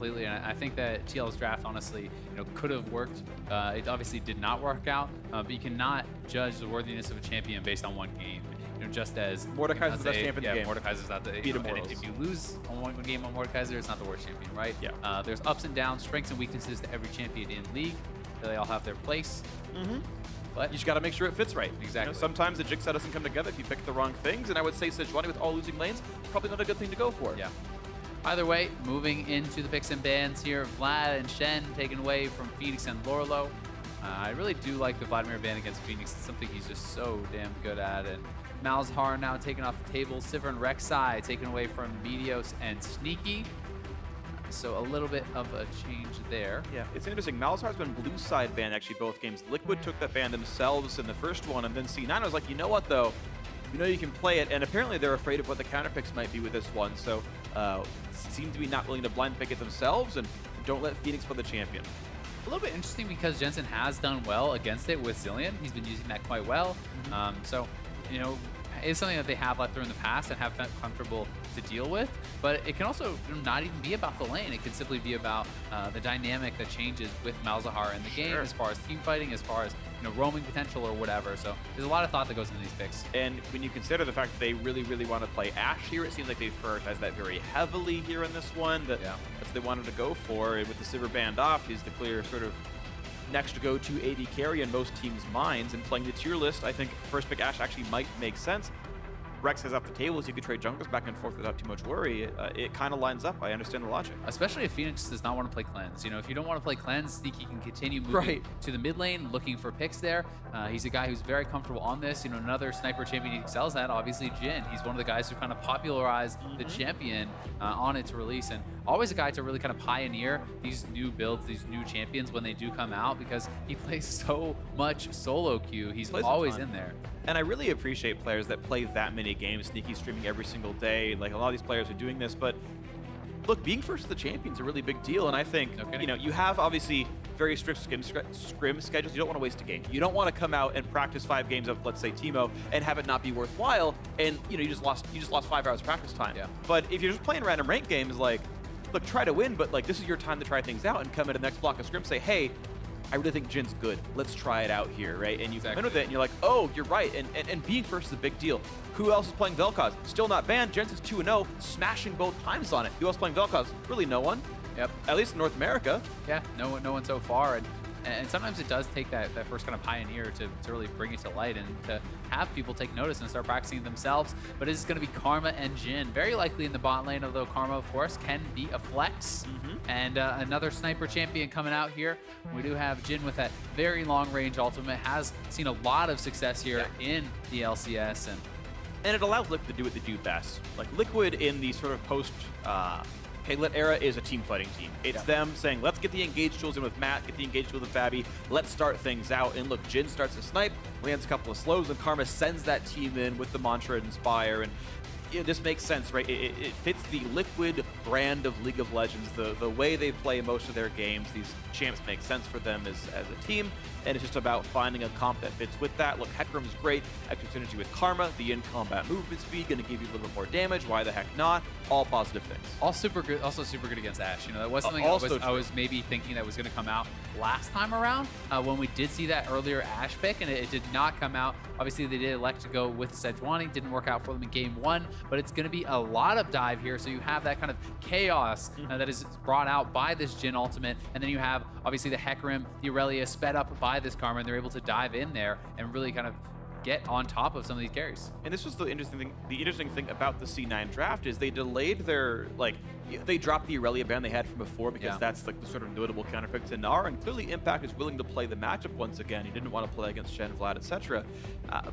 completely, and I think that TL's draft honestly, could have worked. It obviously did not work out, but you cannot judge the worthiness of a champion based on one game. Just as Mordekaiser's the best champion in the game. Mordekaiser's not the. And if you lose on one game on Mordekaiser, it's not the worst champion, right? Yeah. There's ups and downs, strengths and weaknesses to every champion in League. They all have their place. But you just got to make sure it fits right. Exactly. Sometimes the jigsaw doesn't come together if you pick the wrong things, and I would say Sejuani with all losing lanes, probably not a good thing to go for. Yeah. Either way, moving into the picks and bans here, Vlad and Shen taken away from Fenix and Lourlo. I really do like the Vladimir ban against Fenix. It's something he's just so damn good at. And Malzahar now taken off the table. Sivir and Rek'Sai taken away from Meteos and Sneaky. So a little bit of a change there. Yeah, it's interesting. Malzahar's been blue side banned actually both games. Liquid took that ban themselves in the first one, and then C9 was like, you know what though? You can play it, and apparently they're afraid of what the counter picks might be with this one. So seem to be not willing to blind pick it themselves, and don't let Fenix play the champion. A little bit interesting because Jensen has done well against it with Zilean. He's been using that quite well. So, it's something that they have let through in the past and have felt comfortable to deal with. But it can also not even be about the lane. It can simply be about the dynamic that changes with Malzahar in the game as far as team fighting, as far as roaming potential or whatever. So there's a lot of thought that goes into these picks. And when you consider the fact that they really, really want to play Ashe here, it seems like they've prioritized that very heavily here in this one. That's what they wanted to go for. And with the Sivir banned off, he's the clear sort of next go-to AD carry in most teams' minds. And playing the tier list, I think first pick Ashe actually might make sense. Rex has off the table, so you could trade junglers back and forth without too much worry. It kind of lines up. I understand the logic. Especially if Fenix does not want to play cleanse. If you don't want to play cleanse, Sneaky can continue moving to the mid lane, looking for picks there. He's a guy who's very comfortable on this. Another sniper champion he excels at, obviously Jhin. He's one of the guys who kind of popularized the champion on its release, and always a guy to really kind of pioneer these new builds, these new champions when they do come out, because he plays so much solo queue. He's always in there. And I really appreciate players that play that many games, Sneaky streaming every single day. Like, a lot of these players are doing this, but look, being first to the champion is a really big deal. And I think, you have obviously very strict scrim schedules. You don't want to waste a game. You don't want to come out and practice 5 games of, let's say, Teemo and have it not be worthwhile. And you just lost 5 hours of practice time. Yeah. But if you're just playing random ranked games, like, look, try to win, but like this is your time to try things out and come in the next block of scrim, say, hey, I really think Jin's good. Let's try it out here, right? And you come in with it, and you're like, oh, you're right. And being first is a big deal. Who else is playing Vel'Koz? Still not banned. Jensen's 2-0, smashing both times on it. Who else playing Vel'Koz? Really no one. Yep. At least in North America. Yeah, no one so far. And sometimes it does take that first kind of pioneer to really bring it to light and to have people take notice and start practicing it themselves. But it's going to be Karma and Jhin. Very likely in the bot lane, although Karma, of course, can be a flex. And another sniper champion coming out here. We do have Jhin with that very long-range ultimate. Has seen a lot of success here in the LCS. And it allows Liquid to do what they do best. Like, Liquid in the sort of post... Piglet era is a team fighting team. It's them saying, let's get the engage tools in with Matt, get the engage tools with Fabbbyyy, let's start things out. And look, Jhin starts to snipe, lands a couple of slows, and Karma sends that team in with the mantra and Inspire. And this makes sense, right? It fits the Liquid brand of League of Legends, the way they play most of their games. These champs make sense for them as a team, and it's just about finding a comp that fits with that. Look, hecarim is great, extra synergy with Karma, the in-combat movement speed, going to give you a little bit more damage. Why the heck not? All positive things. All super good, also super good against Ashe. That was something I was maybe thinking that was going to come out last time around when we did see that earlier Ashe pick, and it did not come out. Obviously, they did elect to go with Sejuani. Didn't work out for them in game 1, but it's going to be a lot of dive here, so you have that kind of chaos that is brought out by this Jhin ultimate, and then you have obviously the hecarim, the Irelia sped up by this Karma, and they're able to dive in there and really kind of get on top of some of these carries. And this was the interesting thing about the C9 draft is they delayed their, they dropped the Irelia ban they had from before because that's like the sort of notable counterpick to Gnar, and clearly Impact is willing to play the matchup once again. He didn't want to play against Shen, Vlad, etc.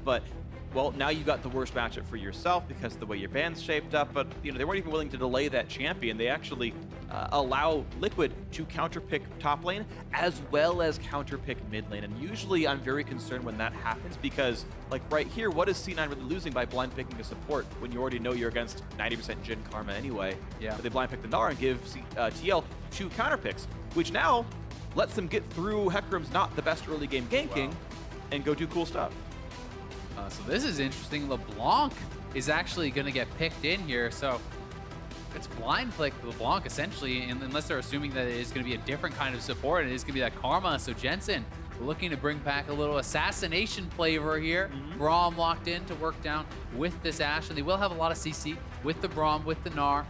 But well, now you got the worst matchup for yourself because of the way your band's shaped up, but they weren't even willing to delay that champion. They actually allow Liquid to counterpick top lane as well as counterpick mid lane. And usually I'm very concerned when that happens because, like right here, what is C9 really losing by blind picking a support when you already know you're against 90% Jhin Karma anyway? Yeah. But they blind pick the Gnar and give TL 2 counterpicks, which now lets them get through hecarim's not the best early game ganking and go do cool stuff. So this is interesting. LeBlanc is actually going to get picked in here. So It's blind click LeBlanc, essentially, unless they're assuming that it is going to be a different kind of support. It is going to be that Karma. So Jensen looking to bring back a little assassination flavor here. Braum locked in to work down with this Ashe, and they will have a lot of CC with the Braum, with the Gnar,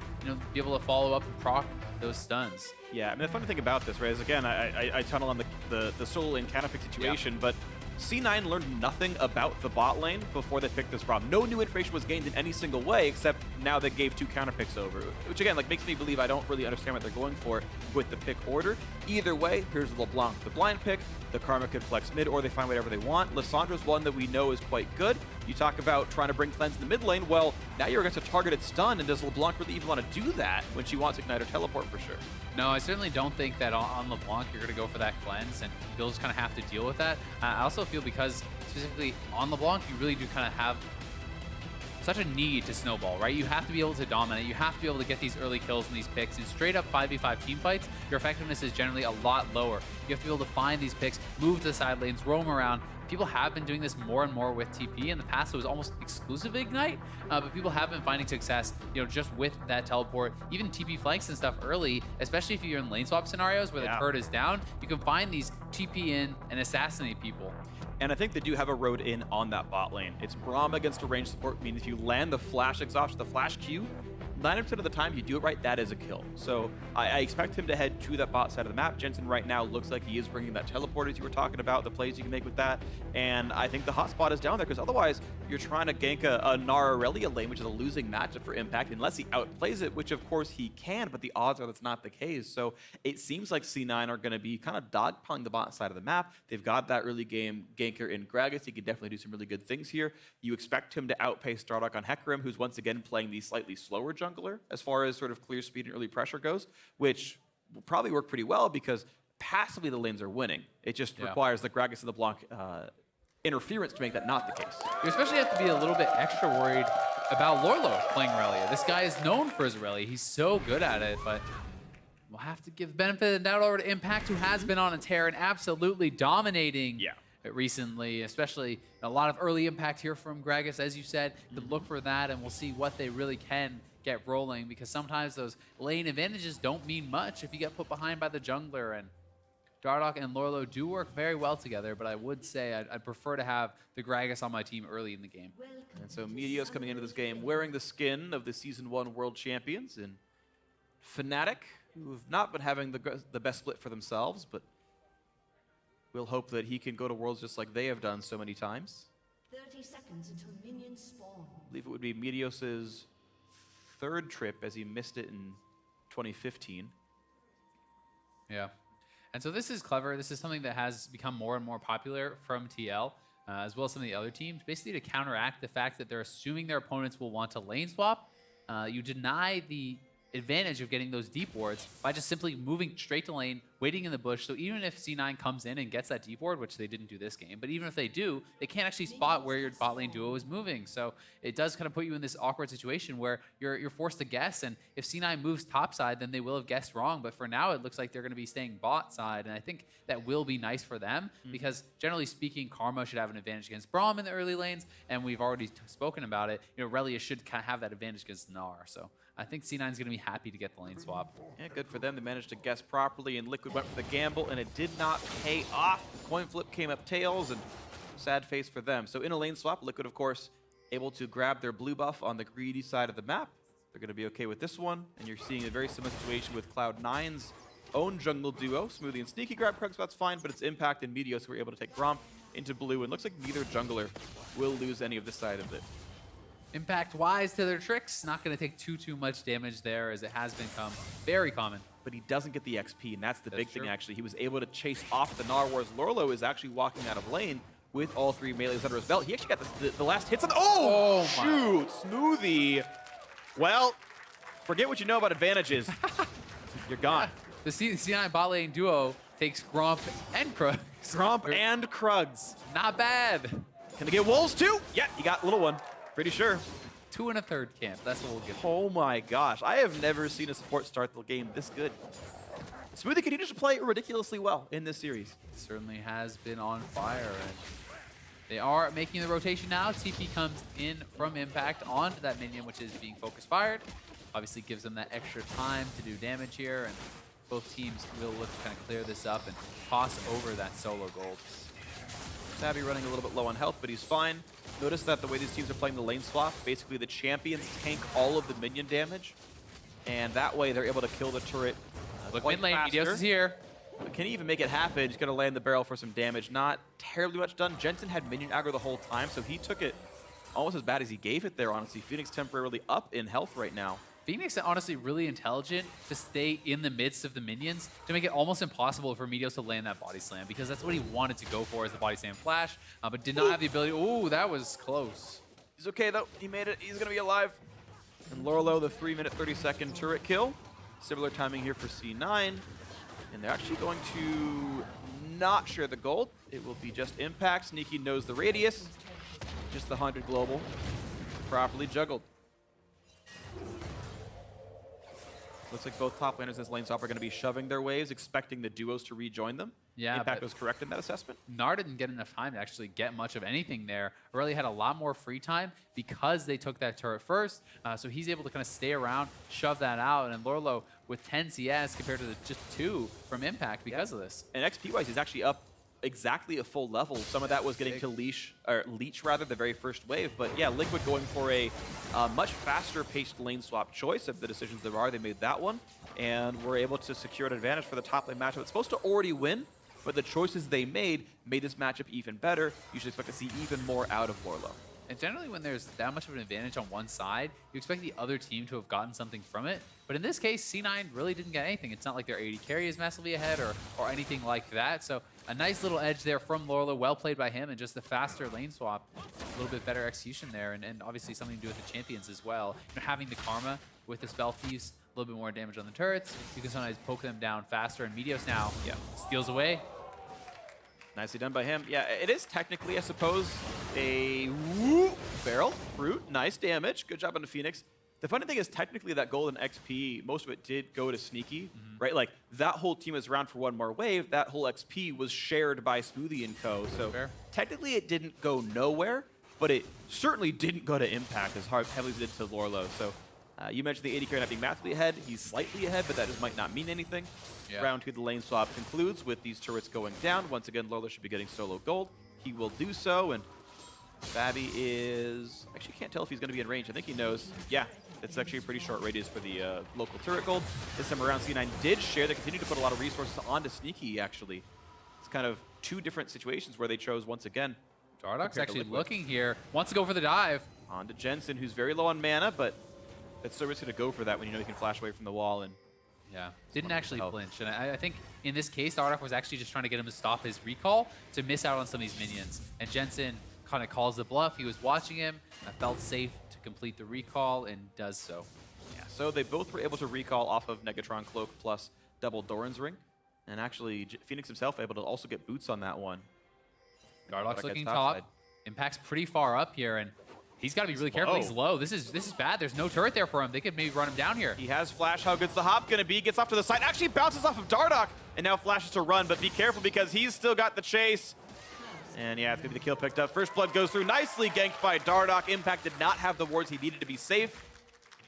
be able to follow up and proc those stuns. Yeah, I mean, the funny thing about this, right, is again, I tunnel on the solo lane counter pick situation, but C9 learned nothing about the bot lane before they picked this Braum. No new information was gained in any single way, except now they gave 2 counter picks over, which again, like, makes me believe I don't really understand what they're going for with the pick order. Either way, here's LeBlanc, the blind pick. The Karma could flex mid, or they find whatever they want. Lissandra's one that we know is quite good. You talk about trying to bring cleanse in the mid lane. Well, now you're against a targeted stun, and does LeBlanc really even want to do that when she wants Ignite or Teleport for sure? No, I certainly don't think that on LeBlanc you're going to go for that cleanse, and you'll just kind of have to deal with that. I also feel because specifically on LeBlanc, you really do kind of have such a need to snowball, right? You have to be able to dominate. You have to be able to get these early kills in these picks. In straight up 5v5 team fights, your effectiveness is generally a lot lower. You have to be able to find these picks, move to the side lanes, roam around. People have been doing this more and more with TP. In the past, it was almost exclusive Ignite, but people have been finding success, just with that teleport. Even TP flanks and stuff early, especially if you're in lane swap scenarios where the turret is down, you can find these TP in and assassinate people. And I think they do have a road in on that bot lane. It's Braum against a ranged support, meaning if you land the flash exhaust, the flash Q, 90% of the time you do it right, that is a kill. So I expect him to head to that bot side of the map. Jensen right now looks like he is bringing that teleport as you were talking about, the plays you can make with that. And I think the hotspot is down there, because otherwise you're trying to gank a gnar irelia lane, which is a losing matchup for Impact, unless he outplays it, which of course he can, but the odds are that's not the case. So it seems like C9 are going to be kind of dogpiling the bot side of the map. They've got that early game ganker in Gragas. He can definitely do some really good things here. You expect him to outpace Dardoch on hecarim, who's once again playing the slightly slower jungler as far as sort of clear speed and early pressure goes, which will probably work pretty well because passively the lanes are winning. It just requires the Gragas and the LeBlanc interference to make that not the case. You especially have to be a little bit extra worried about Lourlo playing Irelia. This guy is known for his Irelia. He's so good at it, but we'll have to give the benefit of the doubt over to Impact, who has been on a tear and absolutely dominating recently, especially a lot of early impact here from Gragas, as you said. To look for that, and we'll see what they really can get rolling, because sometimes those lane advantages don't mean much if you get put behind by the jungler. And Dardoch and Lourlo do work very well together, but I would say I'd prefer to have the Gragas on my team early in the game. And so Meteos coming into this game wearing the skin of the Season 1 World Champions in Fnatic, who have not been having the best split for themselves, but we'll hope that he can go to Worlds just like they have done so many times. 30 seconds until minions spawn. I believe it would be Meteos' 3rd trip, as he missed it in 2015. Yeah. And so this is clever. This is something that has become more and more popular from TL, as well as some of the other teams, basically to counteract the fact that they're assuming their opponents will want to lane swap. You deny the advantage of getting those deep wards by just simply moving straight to lane, waiting in the bush. So even if C9 comes in and gets that deep ward, which they didn't do this game, but even if they do, they can't actually spot where your bot lane duo is moving. So it does kind of put you in this awkward situation where you're forced to guess. And if C9 moves top side, then they will have guessed wrong. But for now, it looks like they're going to be staying bot side. And I think that will be nice for them because generally speaking, Karma should have an advantage against Braum in the early lanes. And we've already spoken about it. Irelia should kind of have that advantage against Gnar. So I think C9 is going to be happy to get the lane swap. Yeah, good for them. They managed to guess properly, and Liquid went for the gamble, and it did not pay off. The coin flip came up tails, and sad face for them. So in a lane swap, Liquid, of course, able to grab their blue buff on the greedy side of the map. They're going to be okay with this one, and you're seeing a very similar situation with Cloud9's own jungle duo. Smoothie and Sneaky grab Krugs, that's fine, but it's Impact and Meteos who were able to take Braum into blue, and looks like neither jungler will lose any of this side of it. Impact wise to their tricks, not going to take too much damage there, as it has become very common. But he doesn't get the XP, and that's the big thing, actually. He was able to chase off the Gnar, whereas Lourlo is actually walking out of lane with all 3 melees under his belt. He actually got the last hits on the... Oh, shoot! Smoothie. Well, forget what you know about advantages. You're gone. The C9 bot lane duo takes Gromp and Krugs. Gromp and Krugs. Not bad. Can they get Wolves too? Yeah, you got a little one. Pretty sure. 2 1/3 camp. That's what we'll give. Oh my gosh. I have never seen a support start the game this good. Smoothie continues to play ridiculously well in this series. Certainly has been on fire. And they are making the rotation now. TP comes in from Impact onto that minion, which is being focus fired. obviously gives them that extra time to do damage here, and both teams will look to kind of clear this up and toss over that solo gold. Fabbbyyy running a little bit low on health, but he's fine. Notice that the way these teams are playing the lane swap, basically the champions tank all of the minion damage, and that way they're able to kill the turret. Look, mid lane, Meteos is here. But can he even make it happen? He's going to land the barrel for some damage. Not terribly much done. Jensen had minion aggro the whole time, so he took it almost as bad as he gave it there, honestly. Fenix temporarily up in health right now. Fenix is honestly really intelligent to stay in the midst of the minions to make it almost impossible for Meteos to land that body slam, because that's what he wanted to go for as the body slam flash, but did not have the ability. Ooh, that was close. He's okay though. He made it. He's going to be alive. And Lourlo, the 3-minute 30-second turret kill. Similar timing here for C9. And they're actually going to not share the gold. It will be just impact. Sneaky knows the radius. Just the 100 global. Properly juggled. Looks like both top laners in this lane swap are going to be shoving their waves, expecting the duos to rejoin them. Yeah, Impact was correct in that assessment. Gnar didn't get enough time to actually get much of anything there. Aurelia had a lot more free time because they took that turret first, so he's able to kind of stay around, shove that out, and Lourlo with 10 CS compared to just 2 from Impact because of this. And XP-wise, he's actually up exactly a full level. Some of that was getting to leech rather, the very first wave. But yeah, Liquid going for a much faster paced lane swap choice of the decisions there are. They made that one, and were able to secure an advantage for the top lane matchup. It's supposed to already win, but the choices they made this matchup even better. You should expect to see even more out of Lourlo. And generally when there's that much of an advantage on one side, you expect the other team to have gotten something from it. But in this case, C9 really didn't get anything. It's not like their AD carry is massively ahead or anything like that. So a nice little edge there from Lourlo, well played by him, and just the faster lane swap. A little bit better execution there, and obviously something to do with the champions as well. You know, having the Karma with the spell thieves, a little bit more damage on the turrets. You can sometimes poke them down faster, and Meteos now steals away. Nicely done by him. Yeah, it is technically, I suppose, a barrel. Brute, nice damage. Good job on the Fenix. The funny thing is, technically, that golden XP, most of it did go to Sneaky, right? Like, that whole team was around for one more wave. That whole XP was shared by Smoothie and co. So technically, it didn't go nowhere, but it certainly didn't go to Impact as heavily as it did to Lourlo. So you mentioned the AD carry not being massively ahead. He's slightly ahead, but that just might not mean anything. Yeah. Round 2, the lane swap concludes with these turrets going down. Once again, Lourlo should be getting solo gold. He will do so, and Fabbbyyy is... Actually, can't tell if he's going to be in range. I think he knows. Yeah, it's actually a pretty short radius for the local turret gold. This time around, C9 did share. They continue to put a lot of resources onto Sneaky, actually. It's kind of 2 different situations where they chose, once again. Dardoch's actually looking here. Wants to go for the dive. On to Jensen, who's very low on mana, but it's so risky to go for that when you know he can flash away from the wall. And yeah, didn't actually flinch. And I think in this case, Dardoch was actually just trying to get him to stop his recall to miss out on some of these minions. And Jensen kind of calls the bluff. He was watching him, felt safe to complete the recall, and does so. Yeah, so they both were able to recall off of Negatron Cloak plus double Doran's Ring. And actually, Fenix himself able to also get boots on that one. Dardoch's looking top. Impact's pretty far up here, and he's got to be really careful. He's low. This is bad. There's no turret there for him. They could maybe run him down here. He has flash. How good's the hop going to be? Gets off to the side. Actually bounces off of Dardoch, and now flashes to run. But be careful because he's still got the chase. And yeah, it's going to be the kill picked up. First blood goes through. Nicely ganked by Dardoch. Impact did not have the wards he needed to be safe.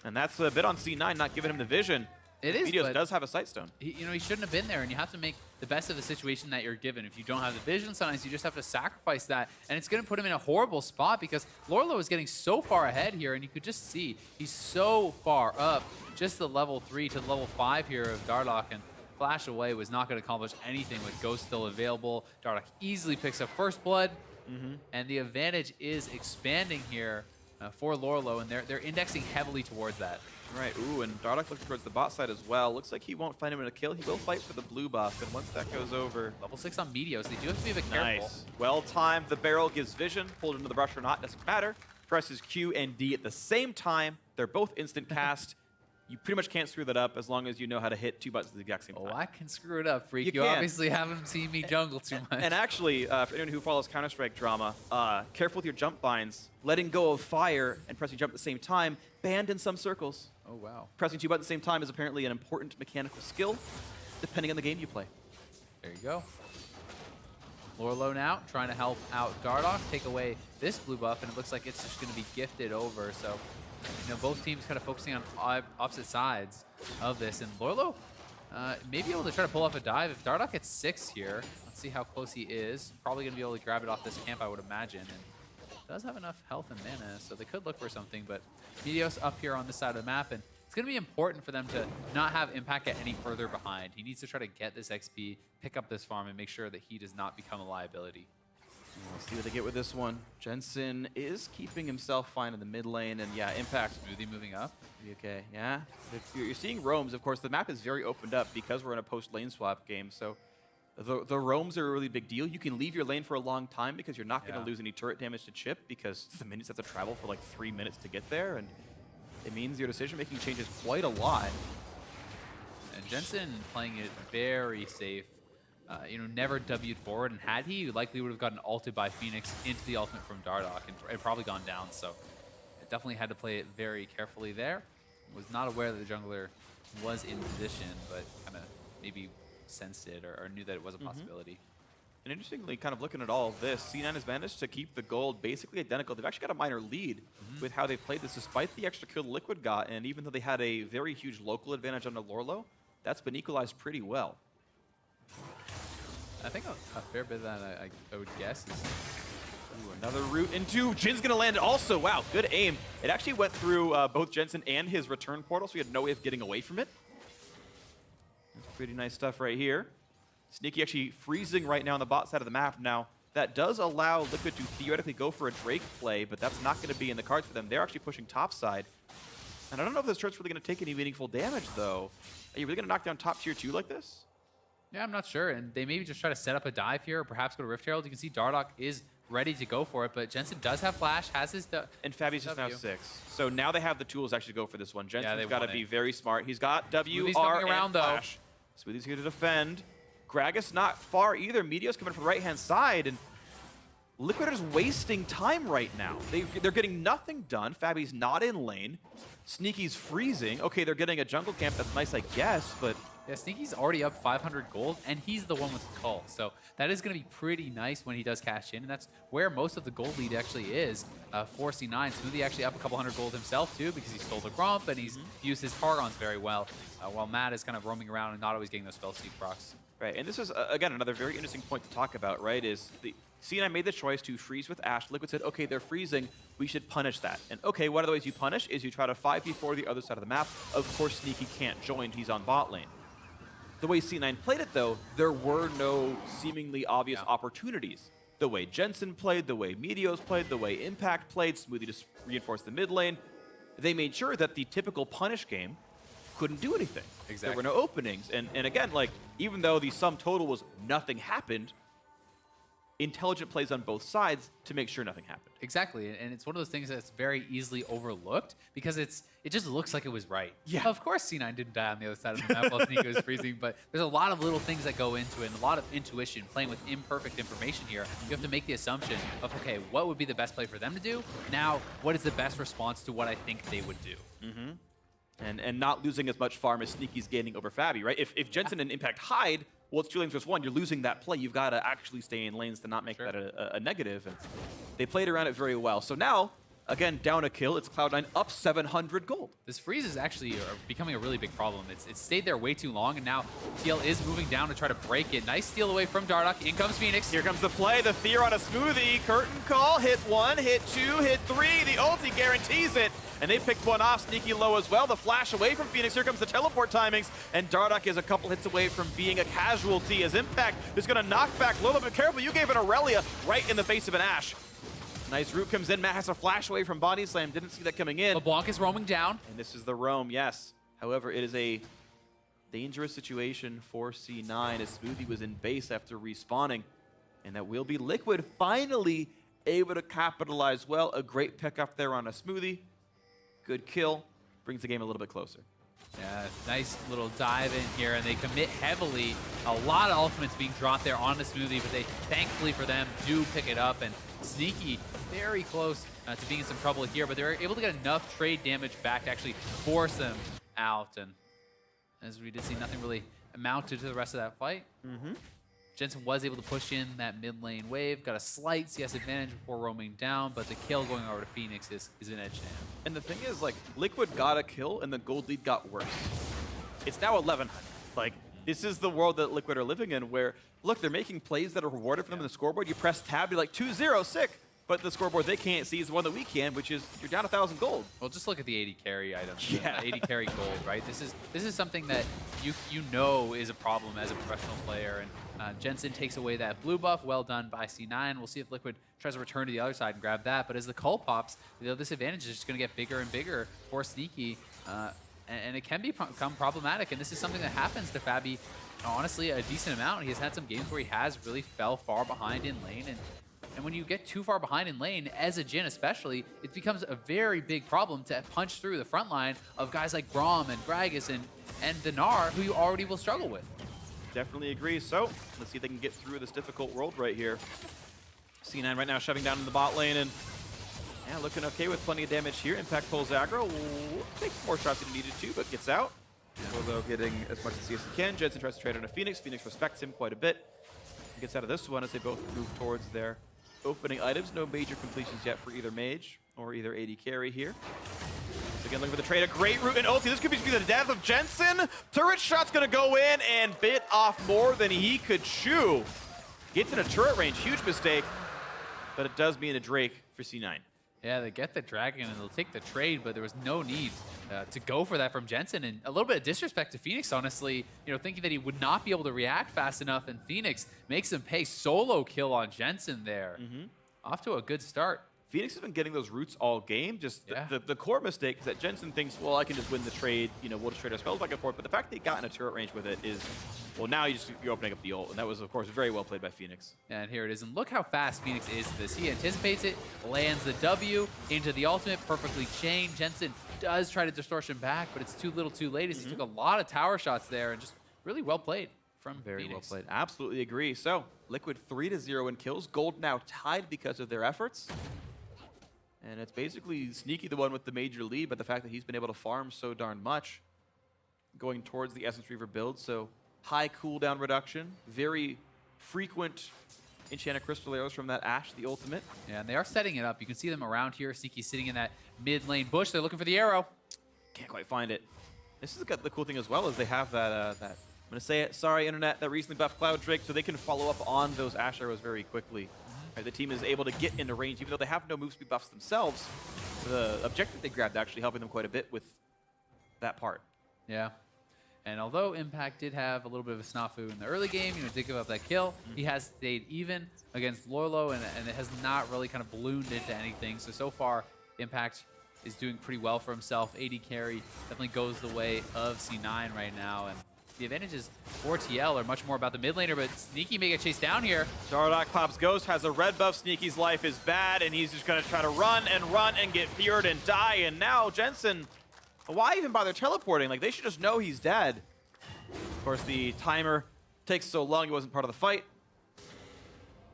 And that's a bit on C9, not giving him the vision. It is, Meteos does have a sight stone. He shouldn't have been there, and you have to make the best of the situation that you're given. If you don't have the vision, sometimes you just have to sacrifice that, and it's going to put him in a horrible spot because Lourlo is getting so far ahead here, and you could just see he's so far up. Just the level 3 to level 5 here of Dardoch, and flash away was not going to accomplish anything with Ghost still available. Dardoch easily picks up first blood, and the advantage is expanding here for Lourlo, and they're indexing heavily towards that. Right, ooh, and Dardoch looks towards the bot side as well. Looks like he won't find him in a kill. He will fight for the blue buff, and once that goes over... Level 6 on Meteos. They do have to be a bit careful. Nice. Well timed. The barrel gives vision. Pulled into the brush or not, doesn't matter. Presses Q and D at the same time. They're both instant cast. You pretty much can't screw that up as long as you know how to hit 2 buttons at the exact same time. Oh, I can screw it up, Freak. You obviously haven't seen me jungle too much. And actually, for anyone who follows Counter-Strike drama, careful with your jump binds. Letting go of fire and pressing jump at the same time, banned in some circles. Oh, wow. Pressing 2 buttons at the same time is apparently an important mechanical skill, depending on the game you play. There you go. Lourlo now trying to help out Dardoch, take away this blue buff, and it looks like it's just going to be gifted over. So You know, both teams kind of focusing on opposite sides of this. And Lourlo may be able to try to pull off a dive. If Dardoch gets 6 here, let's see how close he is. Probably going to be able to grab it off this camp, I would imagine. And does have enough health and mana, so they could look for something. But Meteos up here on this side of the map, and it's going to be important for them to not have Impact get any further behind. He needs to try to get this XP, pick up this farm, and make sure that he does not become a liability. We'll see what they get with this one. Jensen is keeping himself fine in the mid lane, and yeah, Impact. Smoothie moving up. Okay, yeah. You're seeing roams. Of course, the map is very opened up because we're in a post-lane swap game, so the roams are a really big deal. You can leave your lane for a long time because you're not going to lose any turret damage to chip because the minions have to travel for like 3 minutes to get there, and it means your decision-making changes quite a lot. And Jensen playing it very safe. You know, never W'd forward, and had he likely would have gotten ulted by Fenix into the ultimate from Dardoch and probably gone down. So it definitely had to play it very carefully there. Was not aware that the jungler was in position, but kind of maybe sensed it or knew that it was a possibility. And interestingly, kind of looking at all of this, C9 has managed to keep the gold basically identical. They've actually got a minor lead with how they played this, despite the extra kill Liquid got, and even though they had a very huge local advantage on the Lourlo, that's been equalized pretty well. I think a fair bit of that, I would guess, is... Ooh, another route into... Jin's going to land also. Wow, good aim. It actually went through both Jensen and his return portal, so he had no way of getting away from it. That's pretty nice stuff right here. Sneaky actually freezing right now on the bot side of the map. Now, that does allow Liquid to theoretically go for a Drake play, but that's not going to be in the cards for them. They're actually pushing top side. And I don't know if this turret's really going to take any meaningful damage, though. Are you really going to knock down top tier 2 like this? Yeah, I'm not sure. And they maybe just try to set up a dive here or perhaps go to Rift Herald. You can see Dardoch is ready to go for it, but Jensen does have flash, has his... And Fabbyy's just now 6. So now they have the tools actually to go for this one. Jensen's got to be very smart. He's got W, R, and flash. Smoothie's here to defend. Gragas not far either. Meteos coming from the right-hand side, and Liquid is wasting time right now. They're getting nothing done. Fabbyy's not in lane. Sneaky's freezing. Okay, they're getting a jungle camp. That's nice, I guess, but... Yeah, Sneaky's already up 500 gold, and he's the one with the call. So that is going to be pretty nice when he does cash in, and that's where most of the gold lead actually is for C9. Smoothie actually up a couple hundred gold himself, too, because he stole the Grump, and he's used his Targons very well, while Matt is kind of roaming around and not always getting those spell seed procs. Right, and this is, again, another very interesting point to talk about, right, is the C9 made the choice to freeze with Ashe. Liquid said, okay, they're freezing, we should punish that. And okay, one of the ways you punish is you try to 5v4 the other side of the map. Of course, Sneaky can't join, he's on bot lane. The way C9 played it, though, there were no seemingly obvious opportunities. The way Jensen played, the way Meteos played, the way Impact played, Smoothie just reinforced the mid lane. They made sure that the typical punish game couldn't do anything. Exactly. There were no openings. And again, like, even though the sum total was nothing happened, intelligent plays on both sides to make sure nothing happened. Exactly, and it's one of those things that's very easily overlooked because it just looks like it was right. Yeah. Of course C9 didn't die on the other side of the map while Sneaky was freezing, but there's a lot of little things that go into it and a lot of intuition, playing with imperfect information here. You have to make the assumption of, okay, what would be the best play for them to do? Now, what is the best response to what I think they would do? And not losing as much farm as Sneaky's gaining over Fabbbyyy, right? If Jensen and Impact hide, well, it's 2 lanes versus 1. You're losing that play. You've got to actually stay in lanes to not make that a negative. And they played around it very well. So now, again, down a kill. It's Cloud9 up 700 gold. This freeze is actually becoming a really big problem. It's stayed there way too long, and now TL is moving down to try to break it. Nice steal away from Dardoch. In comes Fenix. Here comes the play. The Fear on a Smoothie. Curtain call. Hit 1, hit 2, hit 3. The ulti guarantees it. And they picked one off. Sneaky low as well. The flash away from Fenix. Here comes the teleport timings. And Dardoch is a couple hits away from being a casualty as Impact is going to knock back Lourlo. But careful, you gave an Aurelia right in the face of an Ashe. Nice root comes in. Matt has a flash away from Body Slam. Didn't see that coming in. LeBlanc is roaming down. And this is the roam, yes. However, it is a dangerous situation for C9 as Smoothie was in base after respawning. And that will be Liquid finally able to capitalize well. A great pickup there on a Smoothie. Good kill. Brings the game a little bit closer. Yeah, nice little dive in here, and they commit heavily. A lot of ultimates being dropped there on the Smoothie, but they, thankfully for them, do pick it up. And Sneaky very close to being in some trouble here, but they're able to get enough trade damage back to actually force them out. And as we did see, nothing really amounted to the rest of that fight. Jensen was able to push in that mid lane wave, got a slight CS advantage before roaming down, but the kill going over to Fenix is an edge to him. And the thing is, like, Liquid got a kill and the gold lead got worse. It's now 1100. Like, this is the world that Liquid are living in where, look, they're making plays that are rewarded for them in the scoreboard. You press tab, you're like 2-0, sick. But the scoreboard they can't see is the one that we can, which is you're down 1,000 gold. Well, just look at the AD carry items. Yeah. AD carry gold, right? This is something that you know is a problem as a professional player. And Jensen takes away that blue buff. Well done by C9. We'll see if Liquid tries to return to the other side and grab that. But as the cull pops, you know, this advantage is just going to get bigger and bigger for Sneaky. And it can become problematic. And this is something that happens to Fabbbyyy, honestly, a decent amount. He has had some games where he has really fell far behind in lane. And when you get too far behind in lane, as a Jhin especially, it becomes a very big problem to punch through the front line of guys like Braum and Gragas and the gnar, who you already will struggle with. Definitely agree. So let's see if they can get through this difficult world right here. C9 right now shoving down in the bot lane and yeah, looking okay with plenty of damage here. Impact pulls aggro. Takes more shots than he needed to, but gets out. Although getting as much CS as he can. Jensen tries to trade on a Fenix. Fenix respects him quite a bit. Gets out of this one as they both move towards their opening items. No major completions yet for either mage or either AD carry here. So again, looking for the trade. A great route and ulti. This could be the death of Jensen. Turret shot's going to go in and bit off more than he could chew. Gets in a turret range. Huge mistake. But it does mean a Drake for C9. Yeah, they get the dragon and they'll take the trade, but there was no need to go for that from Jensen. And a little bit of disrespect to Fenix, honestly, you know, thinking that he would not be able to react fast enough, and Fenix makes him pay. Solo kill on Jensen there. Off to a good start. Fenix has been getting those roots all game. Just the core mistake is that Jensen thinks, well, I can just win the trade. You know, we'll just trade our spells back and forth. But the fact that he got in a turret range with it is, well, now you're opening up the ult. And that was, of course, very well played by Fenix. And here it is. And look how fast Fenix is to this. He anticipates it, lands the W into the ultimate, perfectly chained. Jensen does try to distortion back, but it's too little too late as he took a lot of tower shots there and just really well played from Very Fenix. well played. Absolutely agree. So, Liquid 3-0 in kills. Gold now tied because of their efforts. And it's basically Sneaky the one with the major lead, but the fact that he's been able to farm so darn much going towards the Essence Reaver build. So high cooldown reduction, very frequent enchanted crystal arrows from that Ashe, the ultimate. Yeah, and they are setting it up. You can see them around here. Sneaky sitting in that mid lane bush. They're looking for the arrow. Can't quite find it. This is the cool thing as well, is they have that, I'm going to say it, sorry internet, that recently buffed Cloud Drake, so they can follow up on those Ashe arrows very quickly. Right, the team is able to get into range, even though they have no move speed buffs themselves. The objective they grabbed actually helping them quite a bit with that part. Yeah. And although Impact did have a little bit of a snafu in the early game, you know, did give up that kill, he has stayed even against Lourlo, and it has not really kind of ballooned into anything. So far, Impact is doing pretty well for himself. AD carry definitely goes the way of C9 right now. And the advantages for TL are much more about the mid laner, but Sneaky may get chased down here. Dardoch pops Ghost, has a red buff. Sneaky's life is bad, and he's just going to try to run and get feared and die. And now Jensen, why even bother teleporting? Like, they should just know he's dead. Of course, the timer takes so long, he wasn't part of the fight.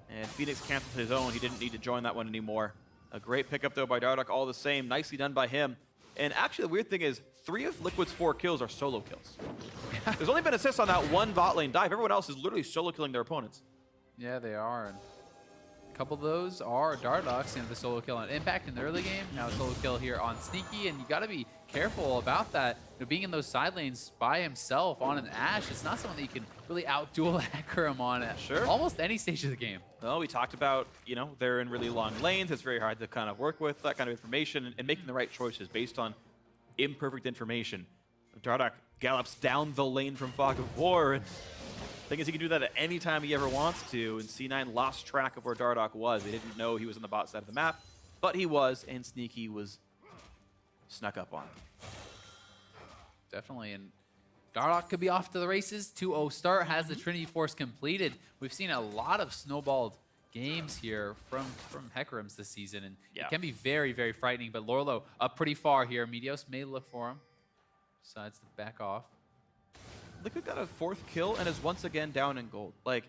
And Fenix canceled his own. He didn't need to join that one anymore. A great pickup, though, by Dardoch, all the same. Nicely done by him. And actually, the weird thing is, 3 of Liquid's 4 kills are solo kills. There's only been assists on that one bot lane dive. Everyone else is literally solo killing their opponents. Yeah, they are. And a couple of those are Dardoch's, you know, the solo kill on Impact in the early game. Now a solo kill here on Sneaky, and you got to be careful about that. You know, being in those side lanes by himself on an Ashe, it's not something that you can really outduel hecarim on at almost any stage of the game. Well, we talked about, you know, they're in really long lanes. It's very hard to kind of work with that kind of information and making the right choices based on imperfect information. Dardoch gallops down the lane from Fog of War. And the thing is, he can do that at any time he ever wants to, and C9 lost track of where Dardoch was. They didn't know he was on the bot side of the map, but he was, and Sneaky was snuck up on him. Definitely, and Dardoch could be off to the races. 2-0 start, has the Trinity Force completed. We've seen a lot of snowballed games here from hecarims this season, and it can be very, very frightening. But Lourlo up pretty far here. Meteos may look for him. Decides to back off. Liquid got a 4th kill and is once again down in gold. Like,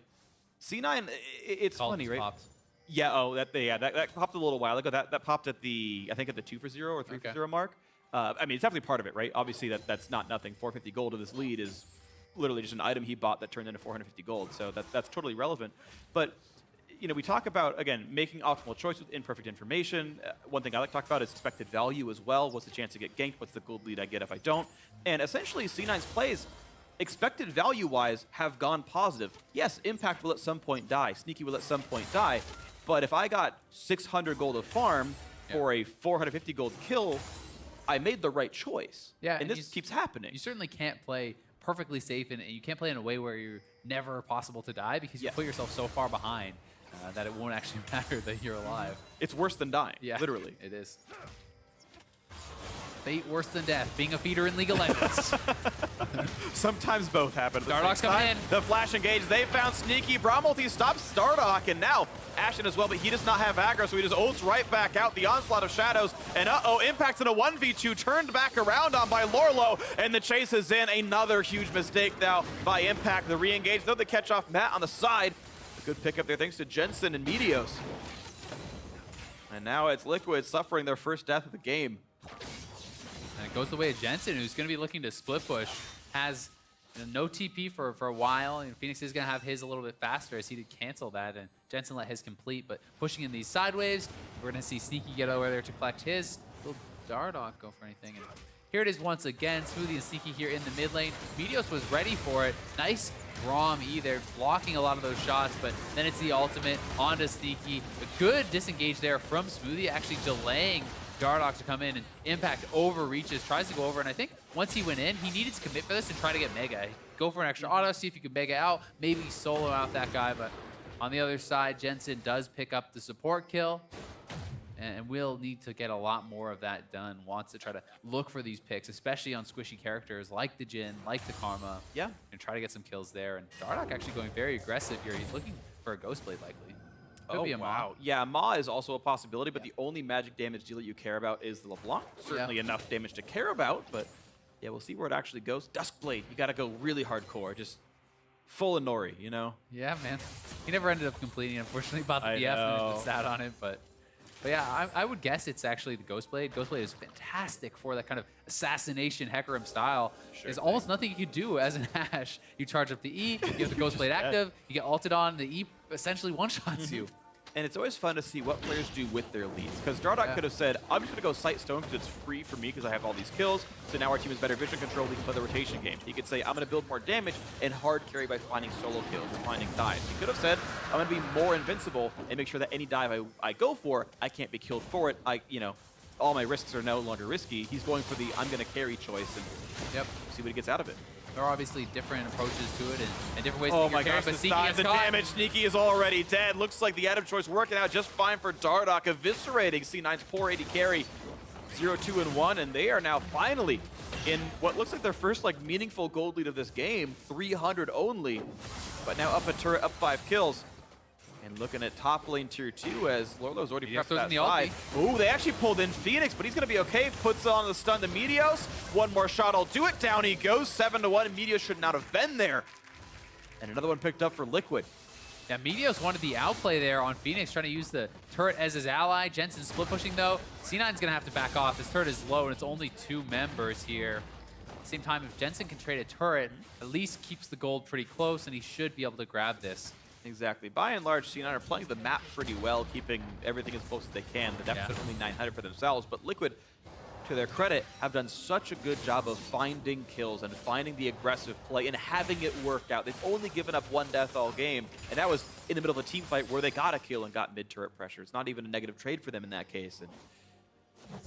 C9, it's funny, right? Popped. Yeah, that popped a little while ago. That popped at the, I think at the 2-for-0 or 3-for-0 mark. I mean, it's definitely part of it, right? Obviously, that's not nothing. 450 gold to this lead is literally just an item he bought that turned into 450 gold. So that's totally relevant. But you know, we talk about, again, making optimal choice with imperfect information. One thing I like to talk about is expected value as well. What's the chance to get ganked? What's the gold lead I get if I don't? And essentially, C9's plays, expected value-wise, have gone positive. Yes, Impact will at some point die. Sneaky will at some point die. But if I got 600 gold of farm for a 450 gold kill, I made the right choice. Yeah, and this keeps happening. You certainly can't play perfectly safe, and you can't play in a way where you're never possible to die because you put yourself so far behind. That it won't actually matter that you're alive. It's worse than dying, literally. It is. Fate worse than death, being a feeder in League of Legends. Sometimes both happen. Dardoch's coming in. The flash engage, they found Sneaky. Braum ulti stops Dardoch, and now ashe as well, but he does not have aggro, so he just ults right back out. The onslaught of shadows, and Impact's in a 1v2, turned back around on by Lourlo, and the chase is in. Another huge mistake now by Impact. The re-engage, though they catch off Matt on the side. A good pickup there thanks to Jensen and Meteos. And now it's Liquid suffering their first death of the game. And it goes the way of Jensen, who's going to be looking to split push. Has no TP for a while. And Fenix is going to have his a little bit faster as he did cancel that. And Jensen let his complete, but pushing in these sideways. We're going to see Sneaky get over there to collect his. Will Dardoch go for anything? And here it is once again. Smoothie and Sneaky here in the mid lane. Meteos was ready for it. Nice braum either, blocking a lot of those shots, but then it's the ultimate onto Sneaky. A good disengage there from Smoothie, actually delaying Dardoch to come in, and Impact overreaches, tries to go over, and I think once he went in, he needed to commit for this and try to get Mega. Go for an extra auto, see if you can Mega out, maybe solo out that guy, but on the other side, Jensen does pick up the support kill, and we'll need to get a lot more of that done. Wants to try to look for these picks, especially on squishy characters like the Jhin, like the Karma. Yeah. And try to get some kills there. And Dardoch actually going very aggressive here. He's looking for a Ghost Blade likely. Could be a wow. Yeah, Ma is also a possibility, but the only magic damage deal that you care about is the LeBlanc. Certainly enough damage to care about, but yeah, we'll see where it actually goes. Duskblade, you got to go really hardcore. Just full of Nori, you know? Yeah, man. He never ended up completing, unfortunately, about the BF and just sat on it, but yeah, I would guess it's actually the Ghostblade. Ghostblade is fantastic for that kind of assassination hecarim style. There's almost nothing you can do as an Ashe. You charge up the E, you have the Ghostblade active, you get ulted on, the E essentially one-shots you. And it's always fun to see what players do with their leads. Because Dardoch could have said, I'm just going to go Sight Stone because it's free for me because I have all these kills. So now our team has better vision control. We can play the rotation game. He could say, I'm going to build more damage and hard carry by finding solo kills or finding dives. He could have said, I'm going to be more invincible and make sure that any dive I go for, I can't be killed for it. All my risks are no longer risky. He's going for the I'm going to carry choice and see what he gets out of it. There are obviously different approaches to it and different ways to carry, gosh, but Sneaky has the damage. Sneaky is already dead. Looks like the item choice working out just fine for Dardoch, eviscerating C9's poor AD carry. 0-2-1, and they are now finally in what looks like their first meaningful gold lead of this game, 300 only. But now up a turret, up 5 kills. And looking at top lane tier 2 as Lourlo's already prepped that side. Ooh, they actually pulled in Fenix, but he's going to be okay. Puts on the stun to Meteos. One more shot, I'll do it. Down he goes, 7-1. Meteos should not have been there. And another one picked up for Liquid. Yeah, Meteos wanted the outplay there on Fenix, trying to use the turret as his ally. Jensen split pushing though. C9's going to have to back off. His turret is low and it's only 2 members here. At the same time, if Jensen can trade a turret, at least keeps the gold pretty close and he should be able to grab this. Exactly. By and large, C9 are playing the map pretty well, keeping everything as close as they can. The deficit only 900 for themselves, but Liquid, to their credit, have done such a good job of finding kills and finding the aggressive play and having it work out. They've only given up 1 death all game, and that was in the middle of a team fight where they got a kill and got mid-turret pressure. It's not even a negative trade for them in that case. And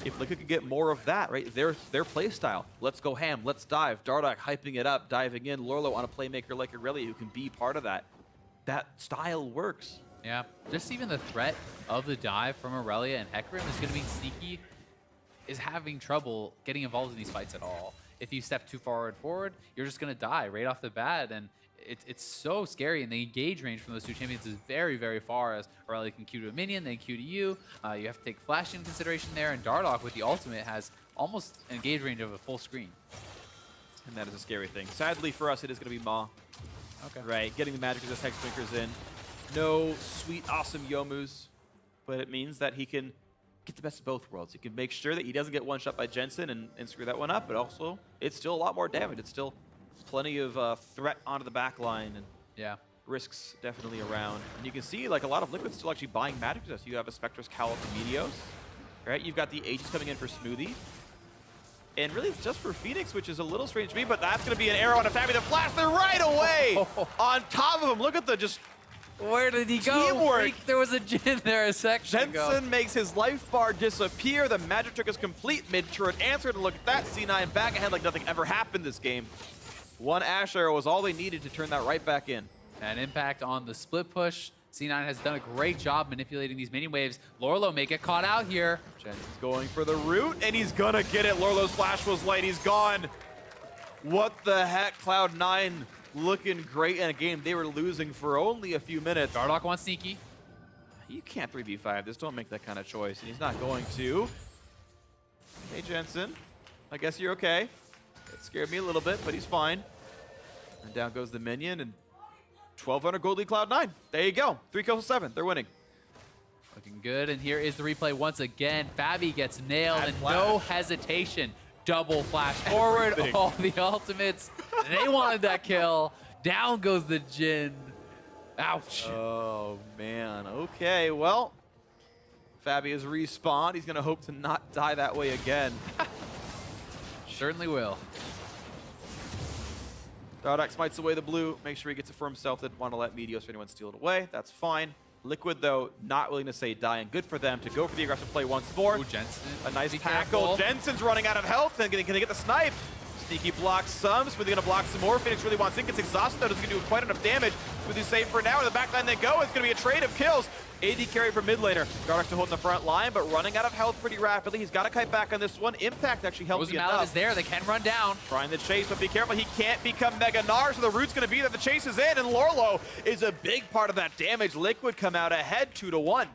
if Liquid could get more of that, right, their play style, let's go ham, let's dive. Dardoch hyping it up, diving in. Lourlo on a playmaker like irelia who can be part of that. That style works. Yeah, just even the threat of the dive from irelia and hecarim is going to mean Sneaky is having trouble getting involved in these fights at all. If you step too forward, you're just going to die right off the bat, and it's so scary, and the engage range from those two champions is very, very far, as irelia can Q to a minion, then Q to you. You have to take flash into consideration there, and Dardoch with the ultimate has almost an engage range of a full screen. And that is a scary thing. Sadly for us, it is going to be Ma. Okay. Right, getting the magic resist hex blinkers in. No sweet, awesome Yomus, but it means that he can get the best of both worlds. He can make sure that he doesn't get one shot by Jensen and screw that one up, but also it's still a lot more damage. It's still Plenty of threat onto the back line and Yeah. risks definitely around. And you can see like a lot of Liquid still actually buying magic resist. You have a Spectre's Cowl for Meteos, right? You've got the Aegis coming in for Smoothie. And really it's just for Fenix, which is a little strange to me, but that's going to be an arrow on a Fabbbyyy that flashed there right away on top of him. Look at the just Where did he go? teamwork. There was a Jhin there a second ago. Jensen makes his life bar disappear. The magic trick is complete. Mid-turret answer to look at that. C9 back ahead like nothing ever happened this game. One Ashe arrow was all they needed to turn that right back in. And impact on the split push. C9 has done a great job manipulating these mini waves. Lourlo may get caught out here. Jensen's going for the root, and he's gonna get it. Lourlo's flash was light. He's gone. What the heck? Cloud9 looking great in a game they were losing for only a few minutes. Dardoch wants Sneaky. You can't 3v5 this. Don't make that kind of choice, and he's not going to. Hey, Jensen. I guess you're okay. It scared me a little bit, but he's fine. And down goes the minion, and 1,200 gold lead Cloud9. There you go. 3 kills to 7. They're winning. Looking good, and here is the replay once again. Fabbbyyy gets nailed, Bad and flash. no hesitation. Double flash forward, Everything. all the ultimates. They wanted that kill. Down goes the Jhin. Ouch. Oh, man. Okay, well, Fabbbyyy is respawned. He's going to hope to not die that way again. Certainly will. Dardoch smites away the blue. Make sure he gets it for himself. Didn't want to let Meteos or anyone steal it away. That's fine. Liquid, though, not willing to say die, and good for them to go for the aggressive play once more. Ooh, Jensen. A nice Be tackle. careful. Jensen's running out of health. And can they get the snipe? Sneaky blocks some. Smoothie going to block some more. Phoenix really wants in. Gets exhausted, though. Doesn't do quite enough damage. Smoothie's safe for now. In the back line they go. It's going to be a trade of kills. AD carry from mid laner. Dardoch to hold in the front line, but running out of health pretty rapidly. He's got to kite back on this one. Impact actually helps Frozen you Mallet enough. is there. They can run down. Trying the chase, but be careful. He can't become Mega Gnar, so the root's going to be that the chase is in, and Lourlo is a big part of that damage. Liquid come out ahead 2-1.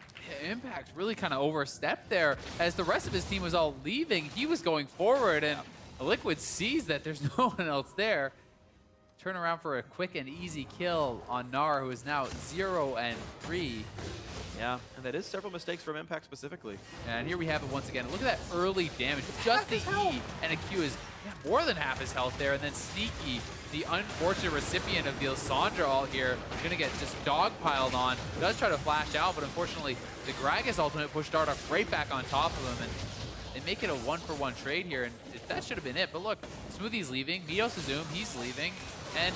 Yeah, Impact really kind of overstepped there as the rest of his team was all leaving. He was going forward, and Liquid sees that there's no one else there. Turn around for a quick and easy kill on Gnar, who is now 0-3. Yeah, and that is several mistakes from Impact specifically. And here we have it once again. Look at that early damage. Just the E and a Q is more than half his health there. And then Sneaky, the unfortunate recipient of the Lissandra all here, going to get just dogpiled on. Does try to flash out, but unfortunately, the Gragas ultimate pushed Dardoch right back on top of him. And they make it a 1-for-1 trade here. And that should have been it. But look, Smoothie's leaving. Meteos is Zoom. He's leaving. And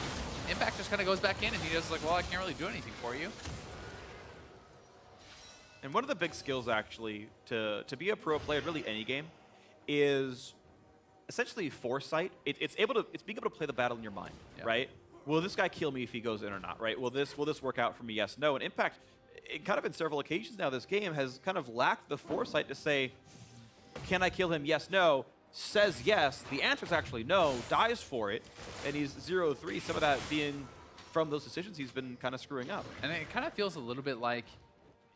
Impact just kind of goes back in. And Meteos is like, well, I can't really do anything for you. And one of the big skills, actually, to be a pro player, really any game, is essentially foresight. It's being able to play the battle in your mind, right? Will this guy kill me if he goes in or not, right? Will this work out for me? Yes, no. And Impact, it kind of in several occasions now, this game has kind of lacked the foresight to say, can I kill him? Yes, no. Says yes. The answer is actually no. Dies for it. And he's 0-3. Some of that being from those decisions he's been kind of screwing up. And it kind of feels a little bit like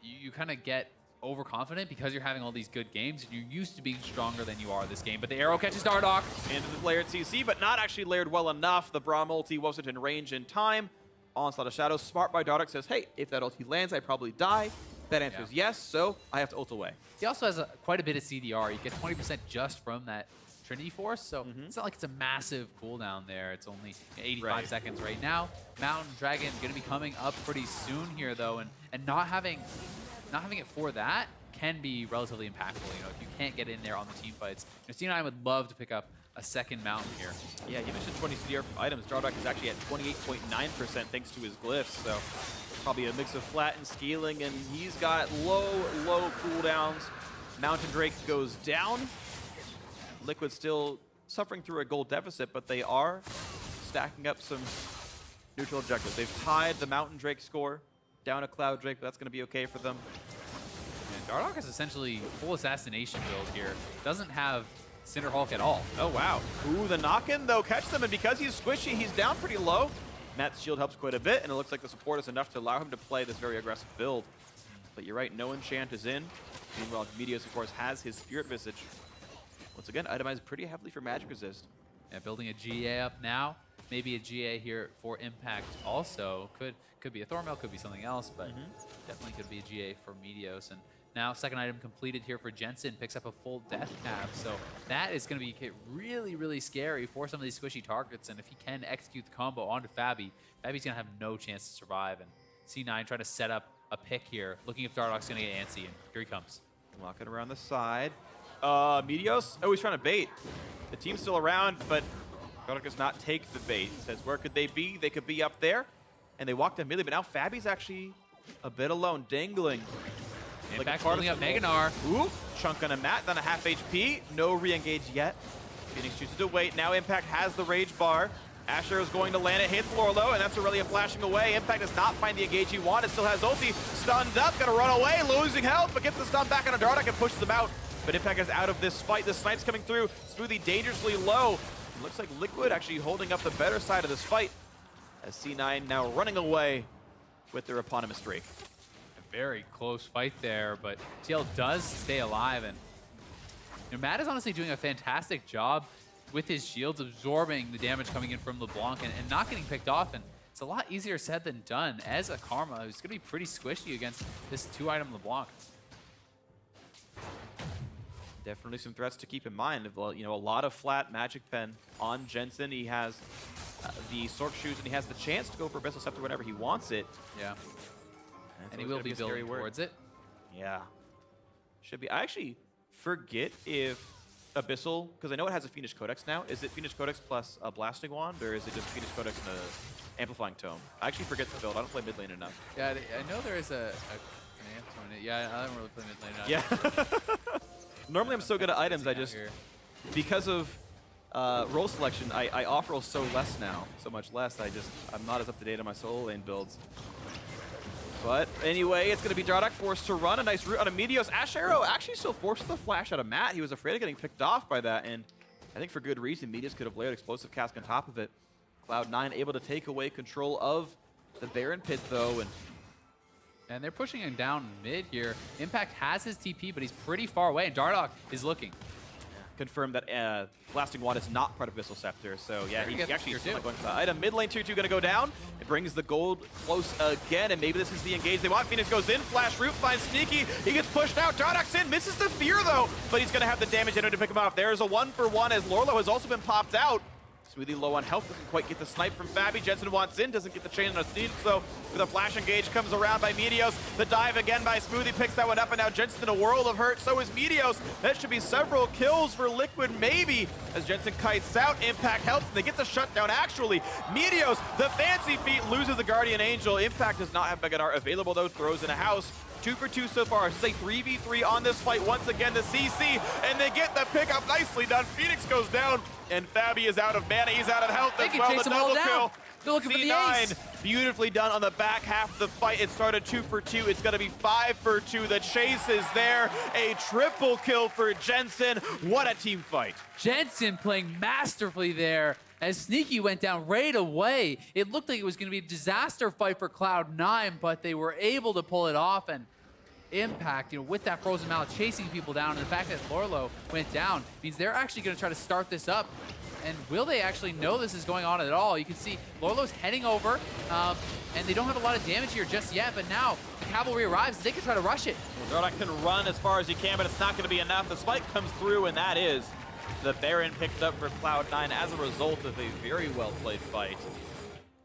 you kind of get overconfident because you're having all these good games and you're used to being stronger than you are this game. But the arrow catches Dardoch. Into the layered CC, but not actually layered well enough. The braum ulti wasn't in range in time. Onslaught of Shadows, smart by Dardoch, says, hey, if that ulti lands, I probably die. That answer is yes, so I have to ult away. He also has quite a bit of CDR. You get 20% just from that Trinity Force, so it's not like it's a massive cooldown there. It's only 85 seconds right now. Mountain Dragon going to be coming up pretty soon here, though, and not having it for that can be relatively impactful. You know, if you can't get in there on the team fights, you know, C9 would love to pick up a second mountain here. Yeah, you mentioned 20 CDR from items. Dardoch is actually at 28.9% thanks to his glyphs, so probably a mix of flat and scaling, and he's got low cooldowns. Mountain Drake goes down. Liquid still suffering through a gold deficit, but they are stacking up some neutral objectives. They've tied the Mountain Drake score down a Cloud Drake, but that's going to be okay for them. And Dardoch is essentially full assassination build here. Doesn't have Cinder Hulk at all. Oh, wow. Ooh, the knock-in, though, catch them, and because he's squishy, he's down pretty low. Matt's shield helps quite a bit, and it looks like the support is enough to allow him to play this very aggressive build. But you're right, no enchant is in. Meanwhile, Meteos, of course, has his Spirit Visage. Once again, itemized pretty heavily for magic resist. Yeah, building a GA up now. Maybe a GA here for Impact also. Could be a Thornmail, could be something else, but definitely could be a GA for Meteos. And Now, second item completed here for Jensen, picks up a full death cap. So that is going to be really, really scary for some of these squishy targets. And if he can execute the combo onto Fabbbyyy, Fabby's going to have no chance to survive. And C9 trying to set up a pick here, looking if Dardoch's going to get antsy. And here he comes. Walking around the side. Meteos, oh, he's trying to bait. The team's still around, but Dardoch does not take the bait. Says, where could they be? They could be up there. And they walked immediately, but now Fabbyy's actually a bit alone, dangling. Impact holding up gnar. Ooh, chunk on a mat, then a half HP. No re-engage yet. Fenix chooses to wait. Now Impact has the rage bar. Ashe is going to land it, hits Lourlo, and that's Aurelia flashing away. Impact does not find the engage he wanted, still has ulti. Stunned up, gonna run away, losing health, but gets the stun back on a Dardoch and pushes him out. But Impact is out of this fight. The snipe's coming through. Smoothie dangerously low. It looks like Liquid actually holding up the better side of this fight, as C9 now running away with their eponymous Drake. Very close fight there, but TL does stay alive, and Matt is honestly doing a fantastic job with his shields, absorbing the damage coming in from LeBlanc and not getting picked off, and it's a lot easier said than done as a Karma who's going to be pretty squishy against this 2-item LeBlanc. Definitely some threats to keep in mind. You know, a lot of flat Magic Pen on Jensen. He has the Sork Shoes, and he has the chance to go for Abyssal Scepter whenever he wants it. Yeah. And he will be building towards it. Yeah. Should be. I actually forget if Abyssal, because I know it has a Phoenix Codex now. Is it Phoenix Codex plus a Blasting Wand, or is it just Phoenix Codex and a Amplifying Tome? I actually forget the build. I don't play mid lane enough. Yeah, I know there is an Amp in it. Yeah, I don't really play mid lane enough. Yeah. Normally I'm so good at items, I just, because of role selection, I off-roll so much less. I'm not as up to date on my solo lane builds. But anyway, it's going to be Dardoch forced to run. A nice route on a Meteos. Ashe Arrow actually still forced the flash out of Matt. He was afraid of getting picked off by that, and I think for good reason. Meteos could have layered Explosive Cask on top of it. Cloud9 able to take away control of the Baron Pit, though, and they're pushing him down mid here. Impact has his TP, but he's pretty far away, and Dardoch is looking. Confirmed that Blasting Wand is not part of Abyssal Scepter, so yeah, he actually is going for the item. Mid lane 2-2 gonna go down. It brings the gold close again, and maybe this is the engage they want. Fenix goes in, flash root, finds Sneaky. He gets pushed out. Dardoch's in, misses the fear though, but he's gonna have the damage in order to pick him off. There's a 1-for-1 as Lourlo has also been popped out. Smoothie low on health, doesn't quite get the snipe from Fabbbyyy. Jensen wants in, doesn't get the chain on a steed, so with a flash engage comes around by Meteos. The dive again by Smoothie picks that one up, and now Jensen in a world of hurt, so is Meteos. That should be several kills for Liquid, maybe, as Jensen kites out. Impact helps, and they get the shutdown actually. Meteos, the fancy feat, loses the Guardian Angel. Impact does not have gnar available though, throws in a house. 2 for 2 so far. It's a 3v3 on this fight. Once again, the CC, and they get the pickup nicely done. Fenix goes down, and Fabbbyyy is out of mana. He's out of health as well. The double kill. They're looking for the ace. Beautifully done on the back half of the fight. It started 2 for 2. It's going to be 5 for 2. The chase is there. A triple kill for Jensen. What a team fight. Jensen playing masterfully there. As Sneaky went down right away, it looked like it was going to be a disaster fight for Cloud9, but they were able to pull it off. And Impact, with that frozen mallet chasing people down, and the fact that Lourlo went down means they're actually going to try to start this up. And will they actually know this is going on at all? You can see Lourlo's heading over, and they don't have a lot of damage here just yet, but now the cavalry arrives, they can try to rush it. Well, Dardoch can run as far as he can, but it's not going to be enough. The spike comes through, and that is the Baron picked up for Cloud9 as a result of a very well-played fight.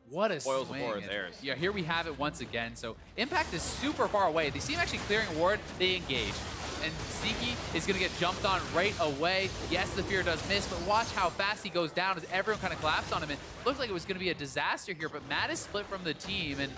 What a Spoils swing. the board, theirs. Yeah, here we have it once again. So Impact is super far away. They see him actually clearing a ward, they engage. And Sneaky is going to get jumped on right away. Yes, the fear does miss, but watch how fast he goes down as everyone kind of collapsed on him. It looked like it was going to be a disaster here, but Matt is split from the team, and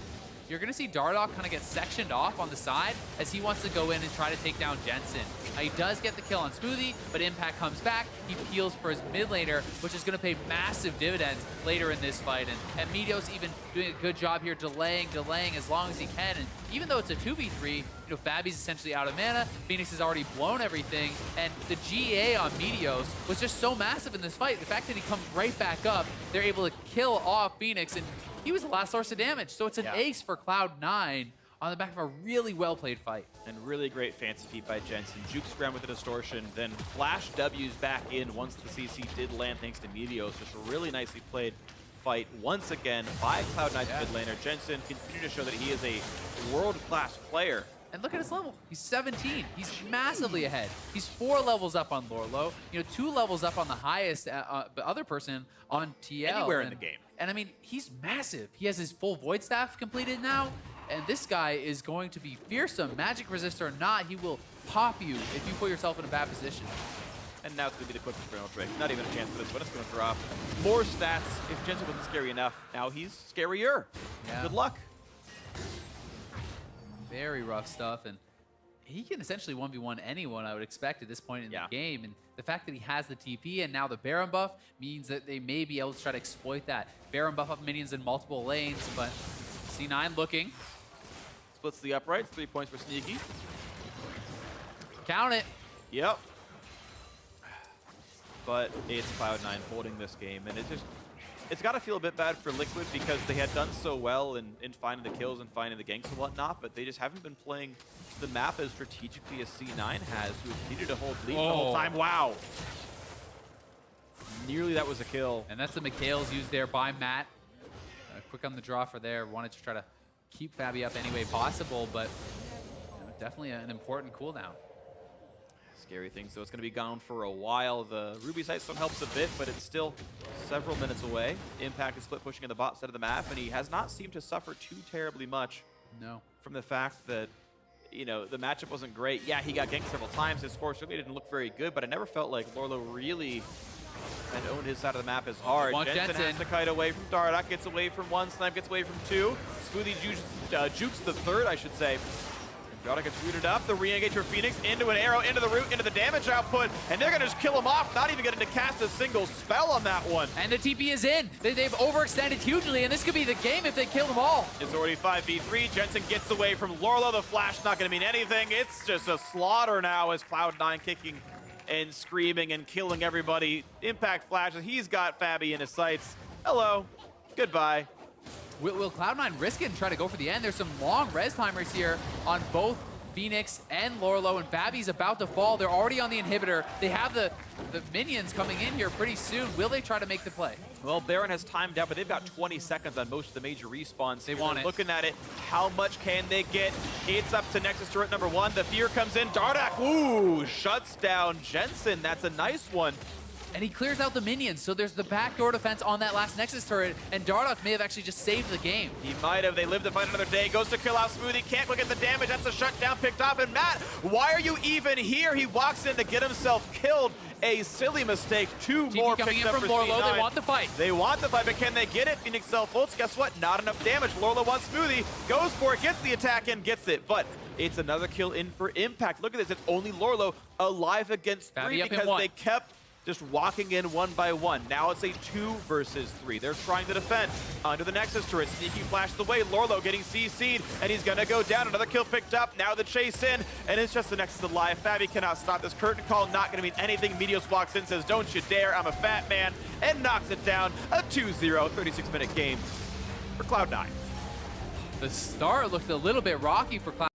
you're going to see Dardoch kind of get sectioned off on the side as he wants to go in and try to take down Jensen. He does get the kill on Smoothie, but Impact comes back. He peels for his mid laner, which is going to pay massive dividends later in this fight. And Meteos even doing a good job here, delaying as long as he can. And even though it's a 2v3, Fabbyy's essentially out of mana. Fenix has already blown everything. And the GA on Meteos was just so massive in this fight. The fact that he comes right back up, they're able to kill off Fenix. And he was the last source of damage. So it's an ace for Cloud9 on the back of a really well-played fight. And really great fancy feat by Jensen. Jukes around with the distortion, then flash W's back in once the CC did land thanks to Meteos. Just a really nicely played fight once again by Cloud9's mid laner. Jensen continues to show that he is a world-class player And look at his level. He's 17. He's massively ahead. He's 4 levels up on Lourlo. 2 levels up on the highest other person on TL. Anywhere in the game. And I mean, he's massive. He has his full Void Staff completed now. And this guy is going to be fearsome. Magic resist or not, he will pop you if you put yourself in a bad position. And now it's going to be the quickest Infernal Drake. Not even a chance for this one. It's going to drop more stats. If Jensen wasn't scary enough, now he's scarier. Yeah. Good luck. Very rough stuff, and he can essentially 1v1 anyone, I would expect, at this point in the game. And the fact that he has the TP and now the Baron buff means that they may be able to try to exploit that. Baron buff up minions in multiple lanes, but C9 looking. Splits the uprights, 3 points for Sneaky. Count it. Yep. But it's Cloud9 holding this game, and it's got to feel a bit bad for Liquid because they had done so well in finding the kills and finding the ganks and whatnot, but they just haven't been playing the map as strategically as C9 has, who has needed to hold lead the whole time. Wow. Nearly that was a kill. And that's the Meteos used there by Matt. Quick on the draw for there. Wanted to try to keep Fabbbyyy up any way possible, but definitely an important cooldown. Scary thing, so it's going to be gone for a while. The Ruby site still helps a bit, but it's still several minutes away. Impact is split pushing in the bot side of the map, and he has not seemed to suffer too terribly much from the fact that, the matchup wasn't great. Yeah, he got ganked several times. His score certainly didn't look very good, but I never felt like Lourlo really had owned his side of the map as hard. Jensen has to kite away from Dardoch, gets away from 1, Snipe gets away from 2. Smoothie jukes the 3rd, I should say. Dardoch gets rooted up, the re-engage for Fenix, into an arrow, into the root, into the damage output, and they're gonna just kill him off, not even getting to cast a single spell on that one. And the TP is in. They've overextended hugely, and this could be the game if they kill them all. It's already 5v3, Jensen gets away from Lourlo, the flash not gonna mean anything. It's just a slaughter now as Cloud9 kicking and screaming and killing everybody. Impact flashes, he's got Fabbbyyy in his sights. Hello, goodbye. Will Cloud9 risk it and try to go for the end? There's some long res timers here on both Fenix and Lourlo, and Fabby's about to fall. They're already on the inhibitor. They have the minions coming in here pretty soon. Will they try to make the play? Well, Baron has timed out, but they've got 20 seconds on most of the major respawns. They want it. Looking at it, how much can they get? It's up to Nexus turret number 1. The fear comes in. Dardoch, ooh, shuts down Jensen. That's a nice one. And he clears out the minions, so there's the backdoor defense on that last Nexus turret, and Dardoch may have actually just saved the game. He might have. They live to fight another day. Goes to kill out Smoothie. Can't look at the damage. That's a shutdown picked off. And Matt, why are you even here? He walks in to get himself killed. A silly mistake. 2 more coming picked in up from for Lourlo. C9. They want the fight. They want the fight, but can they get it? Phoenix self-ults. Guess what? Not enough damage. Lourlo wants Smoothie. Goes for it. Gets the attack in. Gets it. But it's another kill in for Impact. Look at this. It's only Lourlo alive against 3 because they kept just walking in 1 by 1. Now it's a 2 versus 3. They're trying to defend under the Nexus turret. Sneaky flashed the way. Lourlo getting CC'd, and he's gonna go down. Another kill picked up. Now the chase in, and it's just the Nexus alive. Fabbbyyy cannot stop this. Curtain call not gonna mean anything. Meteos walks in, says, "Don't you dare, I'm a fat man," and knocks it down. A 2-0, 36-minute game for Cloud9. The start looked a little bit rocky for Cloud9.